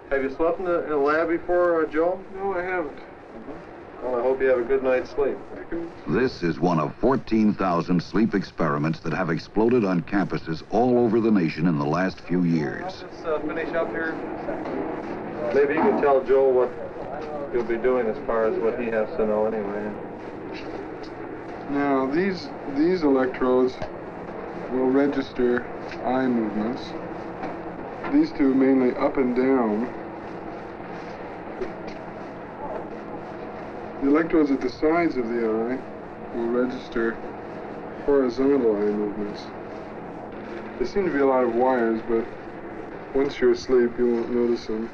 Have you slept in a lab before, Joe? No, I haven't. Well, I hope you have a good night's sleep. This is one of 14,000 sleep experiments that have exploded on campuses all over the nation in the last few years. I'll just finish up here. Maybe you can tell Joe what you'll be doing as far as what he has to know anyway. Now, these electrodes will register eye movements. These two mainly up and down. The electrodes at the sides of the eye will register horizontal eye movements. There seem to be a lot of wires, but once you're asleep, you won't notice them.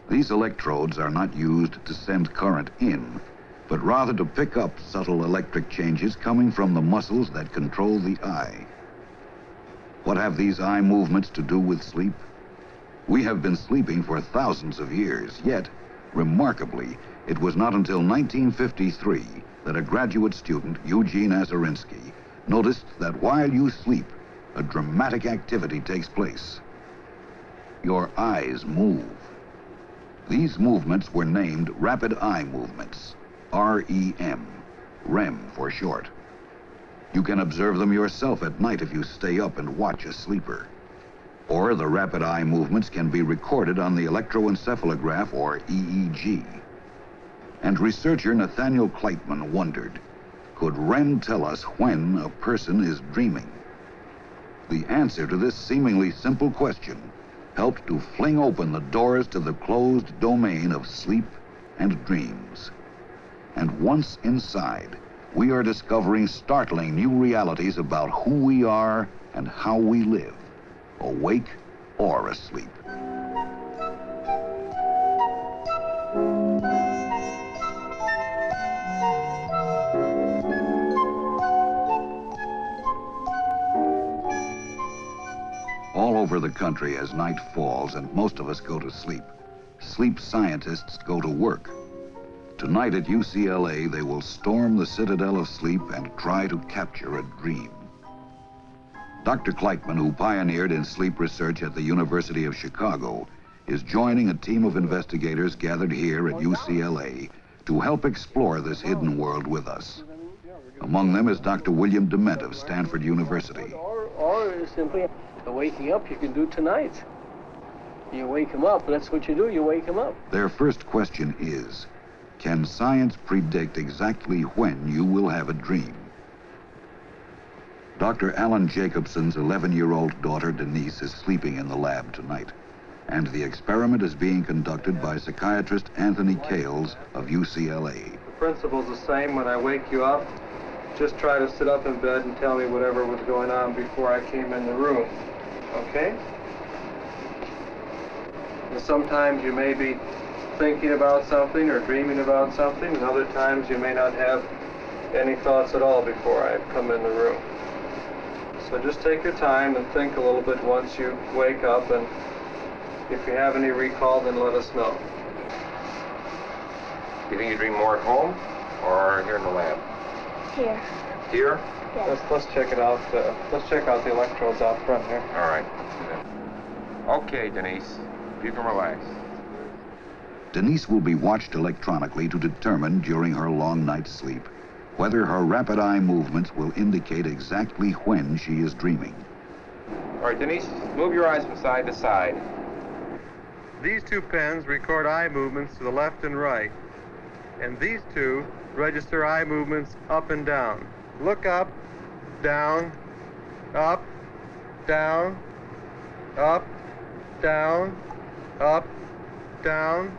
These electrodes are not used to send current in, but rather to pick up subtle electric changes coming from the muscles that control the eye. What have these eye movements to do with sleep? We have been sleeping for thousands of years, yet, remarkably, it was not until 1953 that a graduate student, Eugene Azarinsky, noticed that while you sleep, a dramatic activity takes place. Your eyes move. These movements were named rapid eye movements, REM, REM for short. You can observe them yourself at night if you stay up and watch a sleeper. Or the rapid eye movements can be recorded on the electroencephalograph, or EEG. And researcher Nathaniel Kleitman wondered, could REM tell us when a person is dreaming? The answer to this seemingly simple question helped to fling open the doors to the closed domain of sleep and dreams. And once inside, we are discovering startling new realities about who we are and how we live, awake or asleep. All over the country, as night falls and most of us go to sleep, sleep scientists go to work. Tonight at UCLA, they will storm the citadel of sleep and try to capture a dream. Dr. Kleitman, who pioneered in sleep research at the University of Chicago, is joining a team of investigators gathered here at UCLA to help explore this hidden world with us. Among them is Dr. William Dement of Stanford University. Or simply the waking up you can do tonight. You wake him up, that's what you do, you wake him up. Their first question is, can science predict exactly when you will have a dream? Dr. Alan Jacobson's 11-year-old daughter Denise is sleeping in the lab tonight, and the experiment is being conducted by psychiatrist Anthony Kales of UCLA. The principle's the same. When I wake you up, just try to sit up in bed and tell me whatever was going on before I came in the room. Okay? And sometimes you may be thinking about something or dreaming about something, and other times you may not have any thoughts at all before I come in the room. So just take your time and think a little bit once you wake up, and if you have any recall, then let us know. You think you dream more at home or here in the lab? Here. Here? Yes. Let's check it out. Let's check out the electrodes out front here. All right. Okay, Denise. You can relax. Denise will be watched electronically to determine during her long night's sleep whether her rapid eye movements will indicate exactly when she is dreaming. All right, Denise, move your eyes from side to side. These two pens record eye movements to the left and right, and these two register eye movements up and down. Look up, down, up, down, up, down, up, down.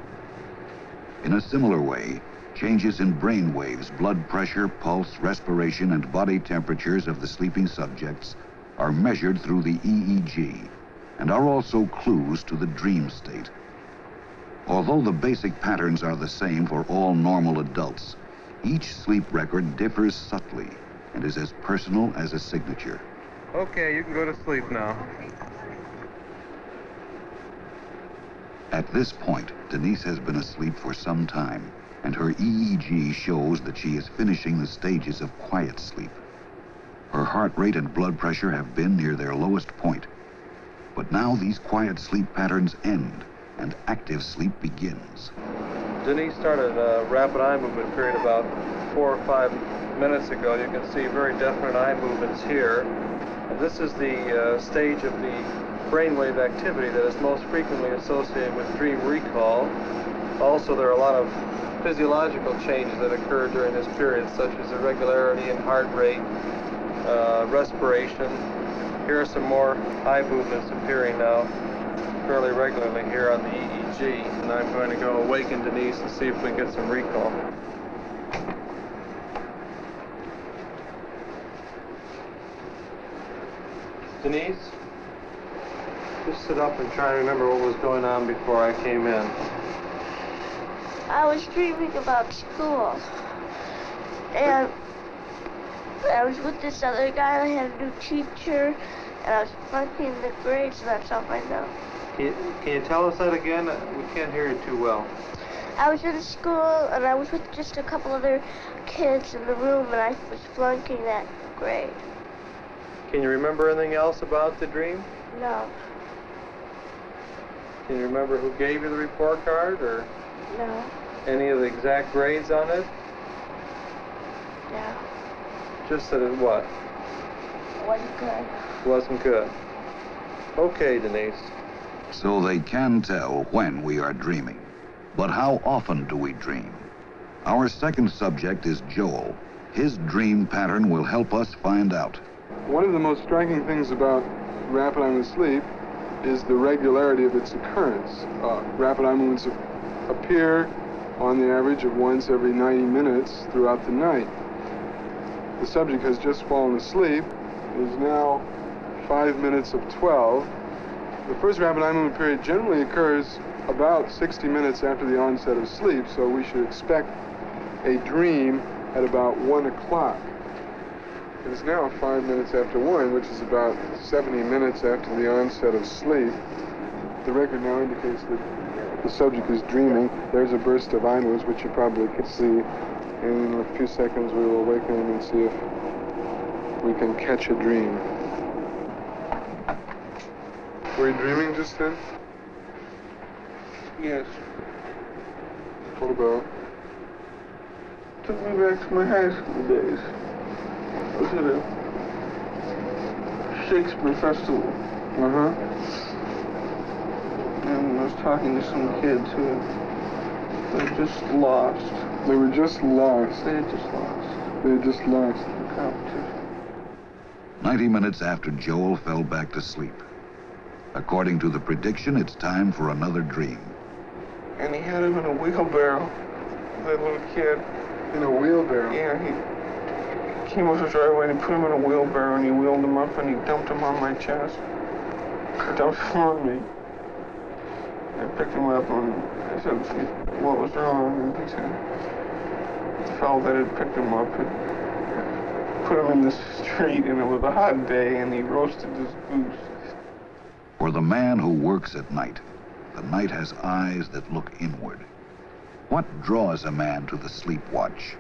In a similar way, changes in brain waves, blood pressure, pulse, respiration, and body temperatures of the sleeping subjects are measured through the EEG and are also clues to the dream state. Although the basic patterns are the same for all normal adults, each sleep record differs subtly and is as personal as a signature. Okay, you can go to sleep now. At this point, Denise has been asleep for some time, and her EEG shows that she is finishing the stages of quiet sleep. Her heart rate and blood pressure have been near their lowest point. But now these quiet sleep patterns end, and active sleep begins. Denise started a rapid eye movement period about 4 or 5 minutes ago. You can see very definite eye movements here. And this is the stage of the brainwave activity that is most frequently associated with dream recall. Also, there are a lot of physiological changes that occur during this period, such as irregularity in heart rate, respiration. Here are some more eye movements appearing now fairly regularly here on the EEG. And I'm going to go awaken Denise and see if we can get some recall. Denise, just sit up and try to remember what was going on before I came in. I was dreaming about school. And I was with this other guy, and I had a new teacher, and I was flunking the grades, and that's all I know. Can you tell us that again? We can't hear you too well. I was in school, and I was with just a couple other kids in the room, and I was flunking that grade. Can you remember anything else about the dream? No. Can you remember who gave you the report card, or No. any of the exact grades on it? No. Just that it what? It wasn't good. Wasn't good. Okay, Denise. So they can tell when we are dreaming. But how often do we dream? Our second subject is Joel. His dream pattern will help us find out. One of the most striking things about rapid eye movement sleep is the regularity of its occurrence. Rapid eye movements appear on the average of once every 90 minutes throughout the night. The subject has just fallen asleep. It is now 5 minutes of 12. The first rapid eye movement period generally occurs about 60 minutes after the onset of sleep, so we should expect a dream at about 1 o'clock. It is now 5 minutes after 1, which is about 70 minutes after the onset of sleep. The record now indicates that the subject is dreaming. There's a burst of eye movements, which you probably can see. And in a few seconds, we will awaken him and see if we can catch a dream. Were you dreaming just then? Yes. What about? Took me back to my high school days. I was at a Shakespeare festival. Uh-huh. And I was talking to some kids who were just lost. They were just lost. They had just lost They had just lost. the competition. 90 minutes after Joel fell back to sleep. According to the prediction, it's time for another dream. And he had him in a wheelbarrow, that little kid. In a wheelbarrow? Yeah, he came up the driveway and he put him in a wheelbarrow and he wheeled him up and he dumped him on my chest. He dumped him on me. I picked him up and I said, what was wrong? And he said, the fellow that had picked him up had put him in the street and it was a hot day and he roasted this goose. For the man who works at night, the night has eyes that look inward. What draws a man to the sleep watch?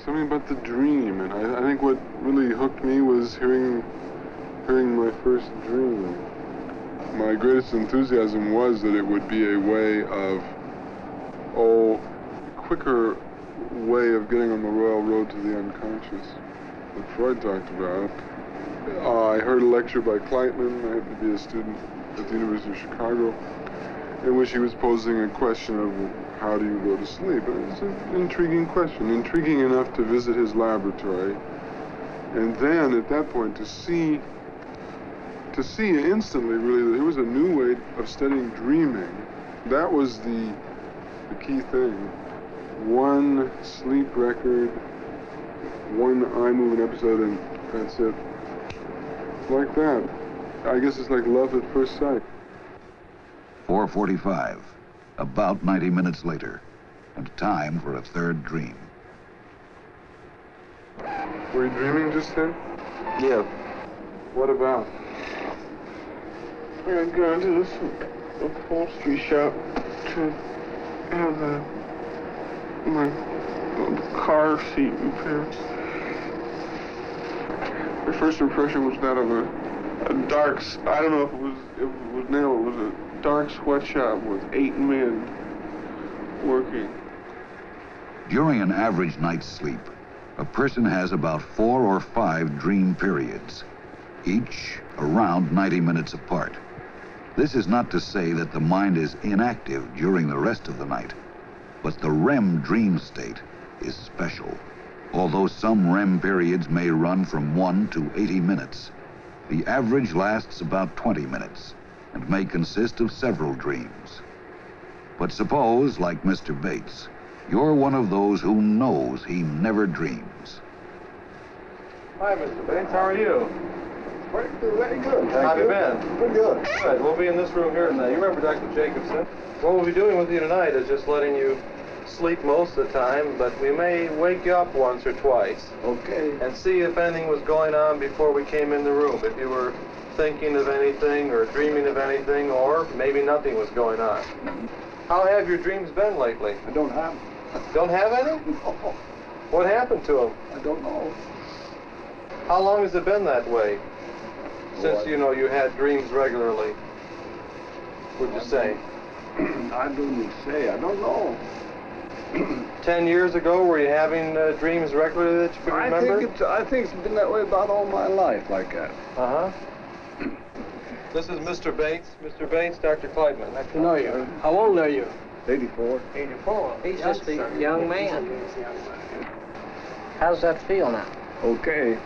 Something about the dream, and I think what really hooked me was hearing my first dream. My greatest enthusiasm was that it would be a way of, quicker way of getting on the royal road to the unconscious that Freud talked about. I heard a lecture by Kleitman. I happened to be a student at the University of Chicago, in which he was posing a question of how do you go to sleep? And it's an intriguing question, intriguing enough to visit his laboratory, and then at that point to see instantly really that there was a new way of studying dreaming. That was the key thing. One sleep record, one eye movement episode, and that's it. Like that. I guess it's like love at first sight. 4:45, about 90 minutes later, and time for a third dream. Were you dreaming just then? Yeah. What about? I had gone to this upholstery shop to have my car seat repaired. My first impression was that of a a dark, I don't know if it was now, it was a dark sweatshop with 8 men working. During an average night's sleep, a person has about 4 or 5 dream periods, each around 90 minutes apart. This is not to say that the mind is inactive during the rest of the night, but the REM dream state is special. Although some REM periods may run from 1 to 80 minutes, the average lasts about 20 minutes and may consist of several dreams. But suppose, like Mr. Bates, you're one of those who knows he never dreams. Hi, Mr. Bates. How are you? Very good. How have you been? Pretty good. Good. We'll be in this room here tonight. You remember Dr. Jacobson? What we'll be doing with you tonight is just letting you sleep most of the time, but we may wake you up once or twice. Okay. And see if anything was going on before we came in the room. If you were thinking of anything or dreaming of anything, or maybe nothing was going on. How have your dreams been lately? I don't have. Don't have any? No, What happened to them? I don't know. How long has it been that way? Since, What? you know, you had dreams regularly. Would you say? I don't say. I don't know. 10 years ago, were you having dreams regularly that you could remember? I think it's been that way about all my life, like that. Uh-huh. This is Mr. Bates. Mr. Bates, Dr. Kleitman. I know you. How old are you? 84. 84. He's just a young man. How's that feel now? Okay.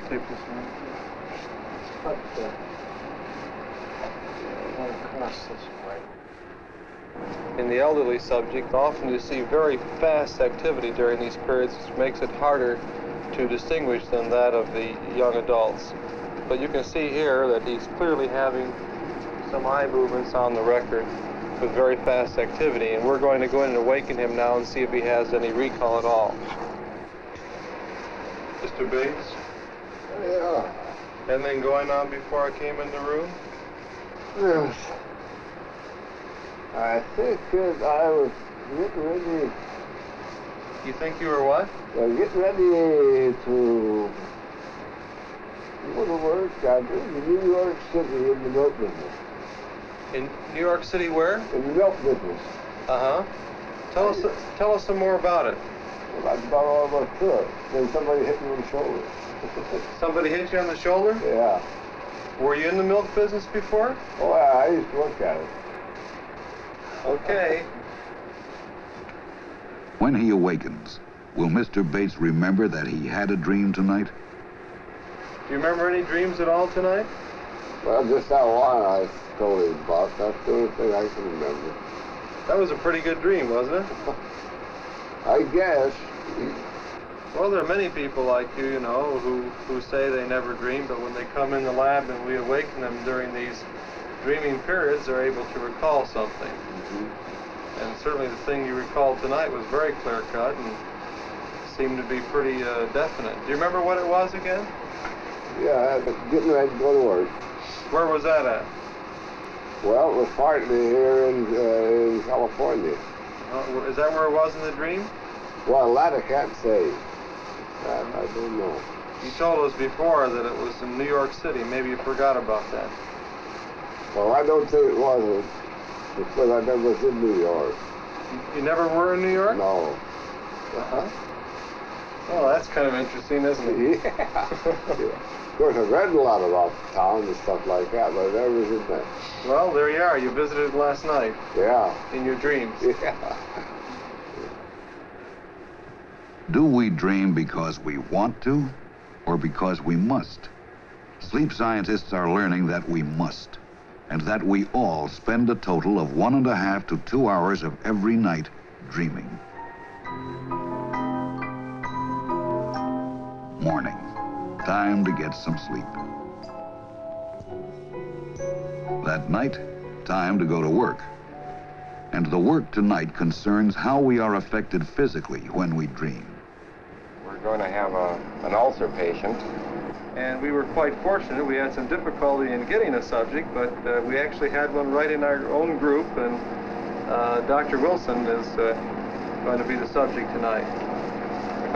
In the elderly subject, often you see very fast activity during these periods, which makes it harder to distinguish than that of the young adults. But you can see here that he's clearly having some eye movements on the record with very fast activity, and we're going to go in and awaken him now and see if he has any recall at all. Mr. Bates? Yeah. Anything going on before I came in the room? Yes. I think that I was getting ready. You think you were what? Getting ready to go to work. I was in New York City in the milk business. In New York City where? In the milk business. Uh-huh. Tell us some more about it. Well, that's about all I could. Then somebody hit me on the shoulder. Somebody hit you on the shoulder? Yeah. Were you in the milk business before? Oh, I used to work at it. Okay. When he awakens, will Mr. Bates remember that he had a dream tonight? Do you remember any dreams at all tonight? Well, just that one I told you about. That's the only thing I can remember. That was a pretty good dream, wasn't it? I guess. Well, there are many people like you, you know, who say they never dream, but when they come in the lab and we awaken them during these dreaming periods, they're able to recall something. Mm-hmm. And certainly the thing you recalled tonight was very clear-cut and seemed to be pretty definite. Do you remember what it was again? Yeah, getting ready to go to work. Where was that at? Well, it was partly here in California. Is that where it was in the dream? Well, that I can't say. That I don't know. You told us before that it was in New York City. Maybe you forgot about that. Well, I don't think it was because I never was in New York. You never were in New York? No. Uh-huh. Oh, that's kind of interesting, isn't it? Yeah. Of course, I've read a lot about town and stuff like that, but I never was in there. Well, there you are. You visited last night. Yeah. In your dreams. Yeah. Do we dream because we want to, or because we must? Sleep scientists are learning that we must, and that we all spend a total of 1.5 to 2 hours of every night dreaming. Morning. Time to get some sleep. That night, time to go to work. And the work tonight concerns how we are affected physically when we dream. We're going to have an ulcer patient. And we were quite fortunate. We had some difficulty in getting a subject, but we actually had one right in our own group, and Dr. Wilson is going to be the subject tonight.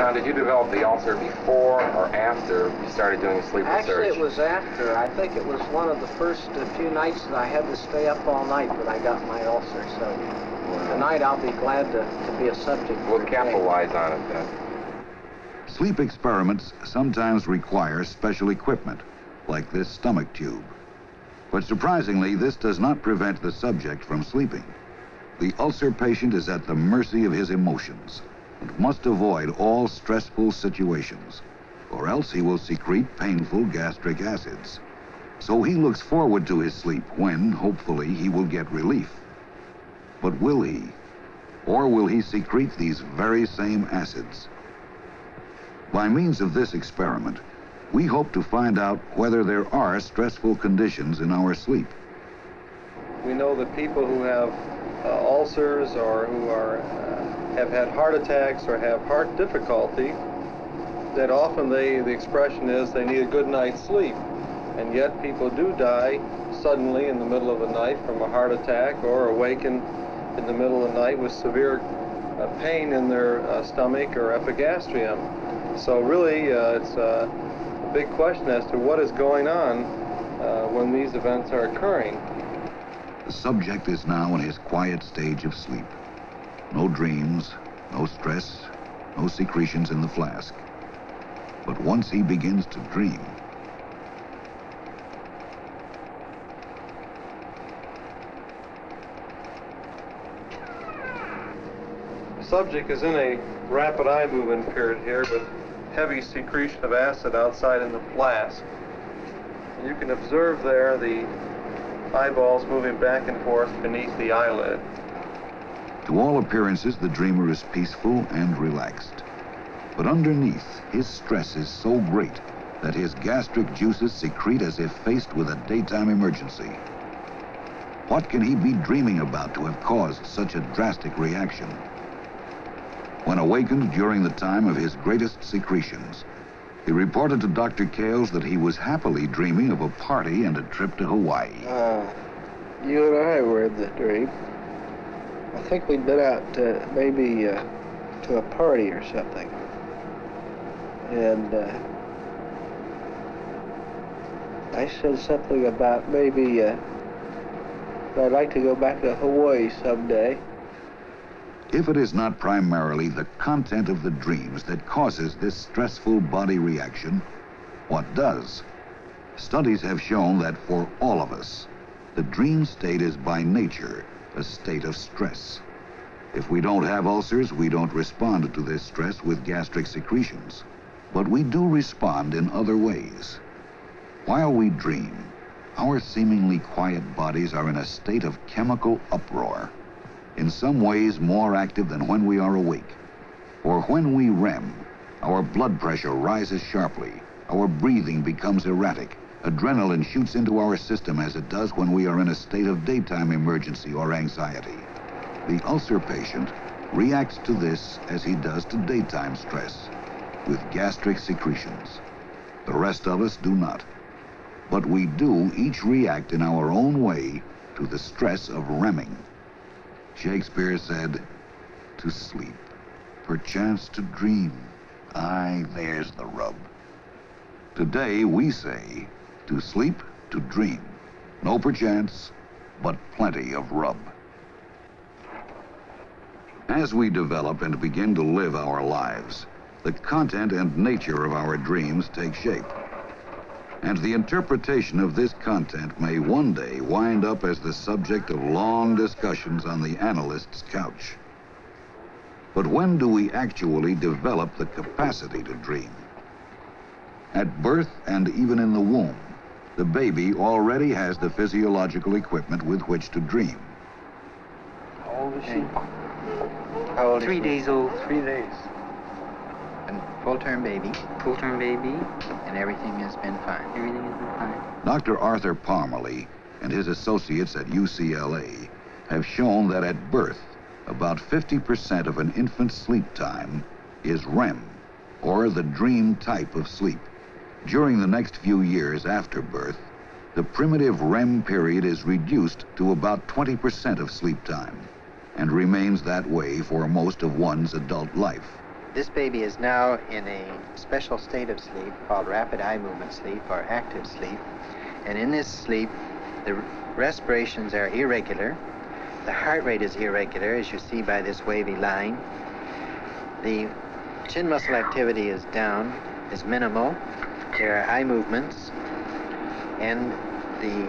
Now, did you develop the ulcer before or after you started doing sleep Actually, research? it was after. I think it was one of the first few nights that I had to stay up all night that I got my ulcer. So tonight I'll be glad to be a subject. We'll capitalize on it then. Sleep experiments sometimes require special equipment, like this stomach tube. But surprisingly, this does not prevent the subject from sleeping. The ulcer patient is at the mercy of his emotions and must avoid all stressful situations, or else he will secrete painful gastric acids. So he looks forward to his sleep when, hopefully, he will get relief. But will he? Or will he secrete these very same acids? By means of this experiment, we hope to find out whether there are stressful conditions in our sleep. We know that people who have ulcers or who have had heart attacks or have heart difficulty, that often the expression is they need a good night's sleep. And yet people do die suddenly in the middle of the night from a heart attack or awaken in the middle of the night with severe pain in their stomach or epigastrium. So really it's a big question as to what is going on when these events are occurring. The subject is now in his quiet stage of sleep. No dreams, no stress, no secretions in the flask. But once he begins to dream, The subject is in a rapid eye movement period here with heavy secretion of acid outside in the flask. And you can observe there the eyeballs moving back and forth beneath the eyelid. to all appearances, the dreamer is peaceful and relaxed. But underneath, his stress is so great that his gastric juices secrete as if faced with a daytime emergency. What can he be dreaming about to have caused such a drastic reaction? When awakened during the time of his greatest secretions, he reported to Dr. Kales that he was happily dreaming of a party and a trip to Hawaii. You and I were in the dream. I think we'd been out maybe to a party or something. And I said something about maybe I'd like to go back to Hawaii someday. If it is not primarily the content of the dreams that causes this stressful body reaction, what does? Studies have shown that for all of us, the dream state is by nature a state of stress. If we don't have ulcers, we don't respond to this stress with gastric secretions. But we do respond in other ways. While we dream, our seemingly quiet bodies are in a state of chemical uproar, in some ways more active than when we are awake. For when we REM, our blood pressure rises sharply, our breathing becomes erratic, adrenaline shoots into our system as it does when we are in a state of daytime emergency or anxiety. The ulcer patient reacts to this as he does to daytime stress, with gastric secretions. The rest of us do not. But we do each react in our own way to the stress of REMing. Shakespeare said, "To sleep, perchance to dream. Aye, there's the rub." Today we say, to sleep, to dream. No perchance, but plenty of rub. As we develop and begin to live our lives, the content and nature of our dreams take shape. And the interpretation of this content may one day wind up as the subject of long discussions on the analyst's couch. But when do we actually develop the capacity to dream? At birth and even in the womb, the baby already has the physiological equipment with which to dream. How old is she? How old is 3 she? days old. 3 days. And full-term baby, Full-term baby. and everything has been fine. Everything has been fine. Dr. Arthur Parmalee and his associates at UCLA have shown that at birth, about 50% of an infant's sleep time is REM, or the dream type of sleep. During the next few years after birth, the primitive REM period is reduced to about 20% of sleep time and remains that way for most of one's adult life. This baby is now in a special state of sleep called rapid eye movement sleep or active sleep. And in this sleep, the respirations are irregular. The heart rate is irregular, as you see by this wavy line. The chin muscle activity is down, is minimal. There are eye movements, and the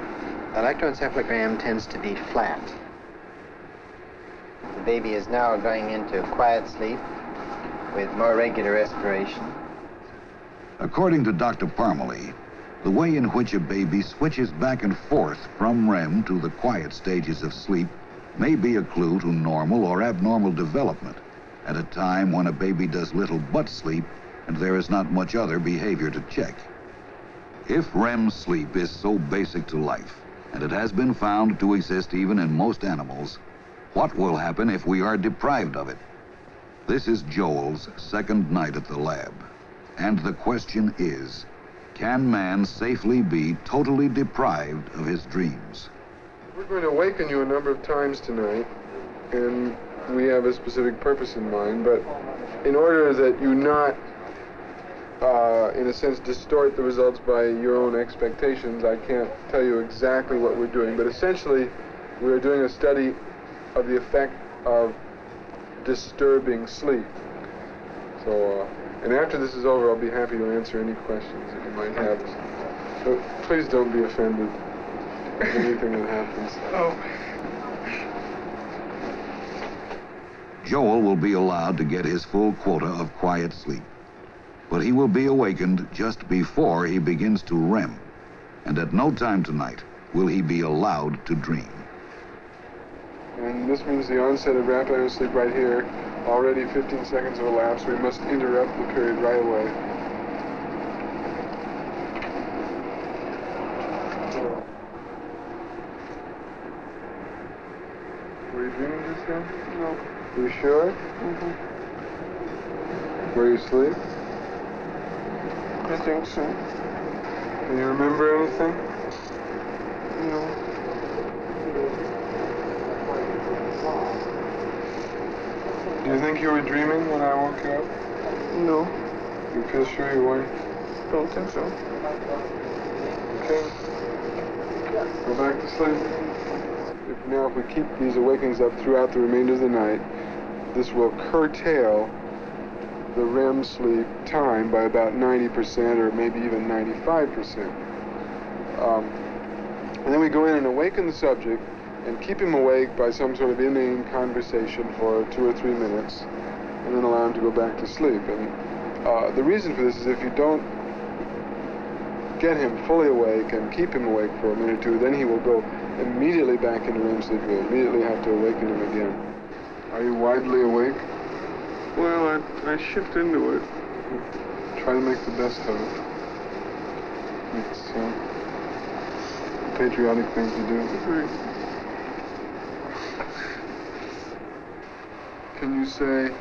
electroencephalogram tends to be flat. The baby is now going into quiet sleep with more regular respiration. According to Dr. Parmalee, the way in which a baby switches back and forth from REM to the quiet stages of sleep may be a clue to normal or abnormal development at a time when a baby does little but sleep and there is not much other behavior to check. If REM sleep is so basic to life, and it has been found to exist even in most animals, what will happen if we are deprived of it? This is Joel's second night at the lab, and the question is, can man safely be totally deprived of his dreams? We're going to awaken you a number of times tonight, and we have a specific purpose in mind, but in order that you not, in a sense, distort the results by your own expectations, I can't tell you exactly what we're doing, but essentially we're doing a study of the effect of disturbing sleep. So, and after this is over, I'll be happy to answer any questions that you might have. But please don't be offended at anything that happens. Oh. Joel will be allowed to get his full quota of quiet sleep, but he will be awakened just before he begins to REM, and at no time tonight will he be allowed to dream. And this means the onset of rapid eye sleep right here. Already 15 seconds have elapsed. We must interrupt the period right away. Were you dreaming just then? No. You sure? Mm-hmm. Were you asleep? I think so. Can you remember anything? No. Do you think you were dreaming when I woke you up? No. You feel sure you weren't? Don't think so. Okay. Go back to sleep. If we keep these awakenings up throughout the remainder of the night, this will curtail the REM sleep time by about 90% or maybe even 95%. And then we go in and awaken the subject and keep him awake by some sort of inane conversation for 2 or 3 minutes, and then allow him to go back to sleep. And the reason for this is if you don't get him fully awake and keep him awake for a minute or two, then he will go immediately back into REM sleep. We'll immediately have to awaken him again. Are you widely awake? Well, I shift into it. Try to make the best of it. It's a patriotic thing to do. Right. Can you say,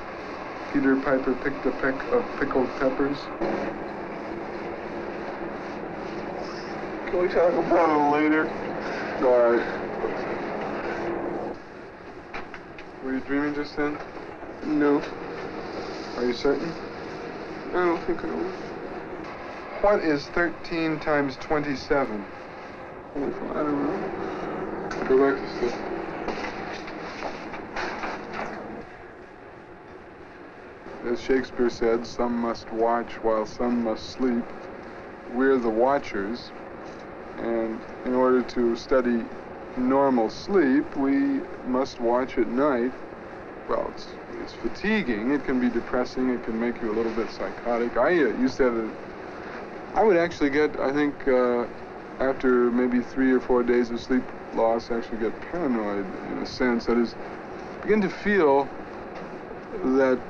Peter Piper picked a peck of pickled peppers? Can we talk about it later? All right. Were you dreaming just then? No. Are you certain? I don't think I was. What is 13 times 27? I don't know. Go back to sleep. As Shakespeare said, some must watch while some must sleep. We're the watchers, and in order to study normal sleep, we must watch at night. Well, it's fatiguing, it can be depressing, it can make you a little bit psychotic. I used to have I would actually get, I think, after maybe 3 or 4 days of sleep loss, actually get paranoid in a sense. That is, begin to feel that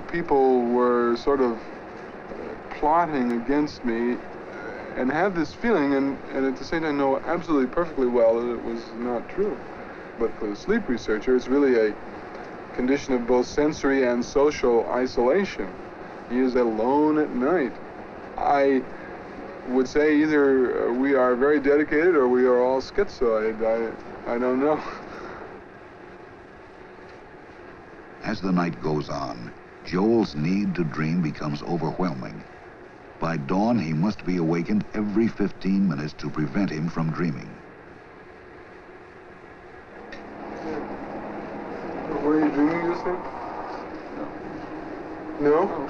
people were sort of plotting against me, and have this feeling, and at the same time know absolutely perfectly well that it was not true. But for the sleep researcher, it's really a condition of both sensory and social isolation. He is alone at night. I would say either we are very dedicated or we are all schizoid. I don't know. As the night goes on, Joel's need to dream becomes overwhelming. By dawn, he must be awakened every 15 minutes to prevent him from dreaming. Were you dreaming just then? No?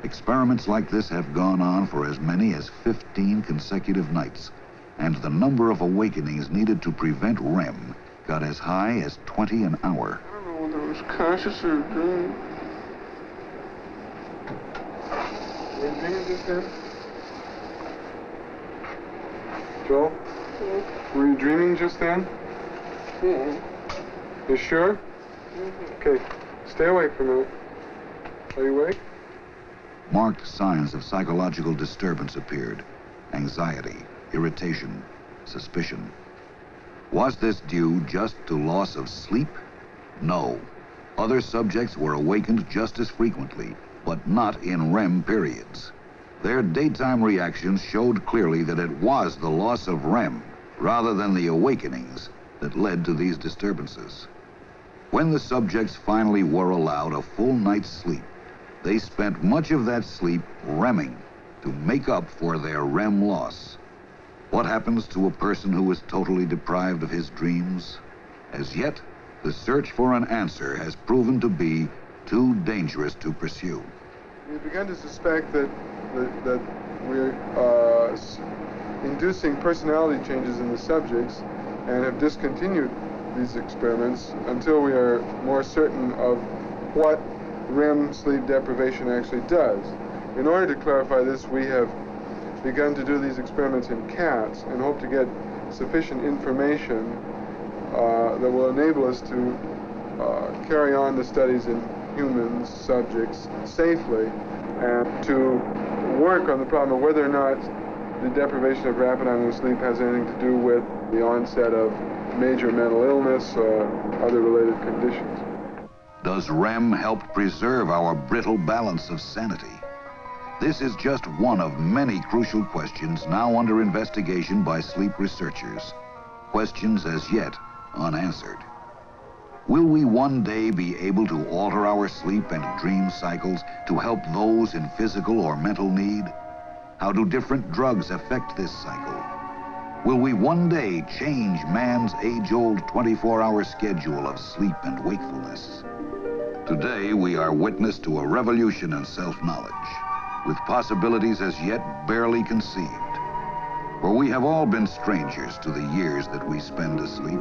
Experiments like this have gone on for as many as 15 consecutive nights, and the number of awakenings needed to prevent REM got as high as 20 an hour. I don't know whether it was conscious or a dream. Were you dreaming just then? Joel? Were you dreaming just then? You sure? Okay, stay awake for a minute. Are you awake? Marked signs of psychological disturbance appeared: anxiety, irritation, suspicion. Was this due just to loss of sleep? No. Other subjects were awakened just as frequently, but not in REM periods. Their daytime reactions showed clearly that it was the loss of REM, rather than the awakenings, that led to these disturbances. When the subjects finally were allowed a full night's sleep, they spent much of that sleep REMing to make up for their REM loss. What happens to a person who is totally deprived of his dreams? As yet, the search for an answer has proven to be too dangerous to pursue. We've begun to suspect that we're inducing personality changes in the subjects and have discontinued these experiments until we are more certain of what REM sleep deprivation actually does. In order to clarify this, we have begun to do these experiments in cats and hope to get sufficient information that will enable us to carry on the studies in humans, subjects, safely, and to work on the problem of whether or not the deprivation of rapid eye movement sleep has anything to do with the onset of major mental illness or other related conditions. Does REM help preserve our brittle balance of sanity? This is just one of many crucial questions now under investigation by sleep researchers. Questions as yet unanswered. Will we one day be able to alter our sleep and dream cycles to help those in physical or mental need? How do different drugs affect this cycle? Will we one day change man's age-old 24-hour schedule of sleep and wakefulness? Today, we are witness to a revolution in self-knowledge, with possibilities as yet barely conceived. For we have all been strangers to the years that we spend asleep.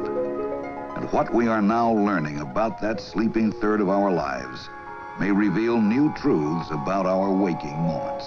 And what we are now learning about that sleeping third of our lives may reveal new truths about our waking moments.